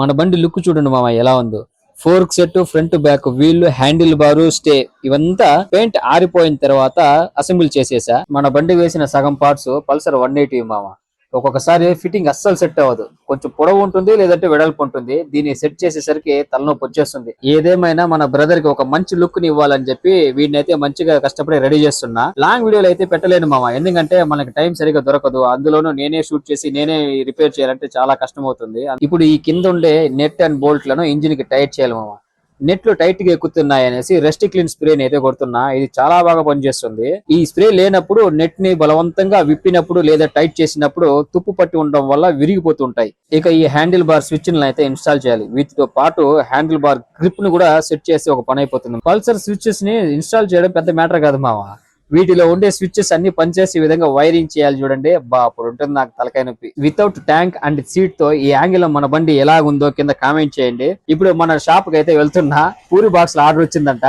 మన బండి లుక్ చూడండి మామ ఎలా ఉందో. Fork set, front back wheel, handle bar, stay ఇవంతా పెయింట్ ఆరిపోయిన తర్వాత అసెంబ్లీ చేసేసా. మన బండి వేసిన సగం పార్ట్స్ పల్సర్ 180 మామ. ఒక్కొక్కసారి ఫిట్టింగ్ అస్సలు సెట్ అవ్వదు, కొంచెం పొడవు ఉంటుంది లేదంటే వెడల్పు ఉంటుంది. దీన్ని సెట్ చేసేసరికి తలనొప్పి వచ్చేస్తుంది. ఏదేమైనా మన బ్రదర్ కి ఒక మంచి లుక్ ని ఇవ్వాలని చెప్పి వీడినైతే మంచిగా కష్టపడి రెడీ చేస్తున్నా. లాంగ్ వీడియోలు అయితే పెట్టలేను మామ, ఎందుకంటే మనకి టైం సరిగా దొరకదు. అందులోనూ నేనే షూట్ చేసి నేనే రిపేర్ చేయాలంటే చాలా కష్టం అవుతుంది. ఇప్పుడు ఈ కింద ఉండే నెట్ అండ్ బోల్ట్ లను ఇంజిన్ కి టైట్ చేయాలి మామ. నెట్లు టైట్ గా ఎక్కుతున్నాయి అనేసి రెస్ట్ క్లీన్ స్ప్రే అయితే కొడుతున్నా. ఇది చాలా బాగా పనిచేస్తుంది. ఈ స్ప్రే లేనప్పుడు నెట్ ని బలవంతంగా విప్పినప్పుడు లేదా టైట్ చేసినప్పుడు తుప్పు పట్టి ఉండడం వల్ల విరిగిపోతుంటాయి. ఇక ఈ హ్యాండిల్ బార్ స్విచ్ అయితే ఇన్స్టాల్ చేయాలి. వీటితో పాటు హ్యాండిల్ బార్ గ్రిప్ ను కూడా సెట్ చేసి ఒక పని అయిపోతుంది. పల్సర్ స్విచెస్ ని ఇన్స్టాల్ చేయడం పెద్ద మ్యాటర్ కాదు మామ. వీటిలో ఉండే స్విచ్చెస్ అన్ని పనిచేసే విధంగా వైరింగ్ చేయాలి చూడండి. అప్పుడు ఉంటుంది నాకు తలకాయ నొప్పి. వితౌట్ ట్యాంక్ అండ్ సీట్ తో ఈ యాంగిల్ మన బండి ఎలాగుందో కింద కామెంట్ చేయండి. ఇప్పుడు మన షాప్ కి అయితే వెళ్తున్నా. పూరి బాక్స్ లో ఆర్డర్ వచ్చిందంట.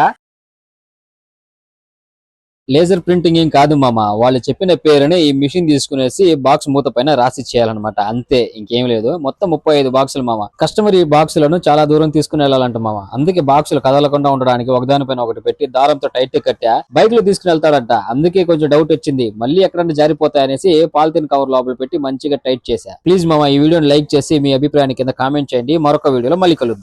లేజర్ ప్రింటింగ్ ఏం కాదు మామ, వాళ్ళు చెప్పిన పేరుని ఈ మిషన్ తీసుకునేసి బాక్స్ మూత పైన రాసి చేయాలన్నమాట. అంతే, ఇంకేం లేదు. మొత్తం 35 బాక్సులు మామ. కస్టమర్ ఈ బాక్సులను చాలా దూరం తీసుకుని వెళ్ళాలంట మామ. అందుకే బాక్సులు కదలకుండా ఉండడానికి ఒకదానిపైన ఒకటి పెట్టి దారంతో టైట్ కట్టా బైక్ లో తీసుకుని వెళ్తాడంట. అందుకే కొంచెం డౌట్ వచ్చింది, మళ్ళీ ఎక్కడన్నా జారిపోతాయనేసి పాలిథిన్ కవర్ లోపల పెట్టి మంచిగా టైట్ చేశా. ప్లీజ్ మామ ఈ వీడియోని లైక్ చేసి మీ అభిప్రాయాన్ని కింద కామెంట్ చేయండి. మరొక వీడియోలో మళ్ళీ కలుద్దాం.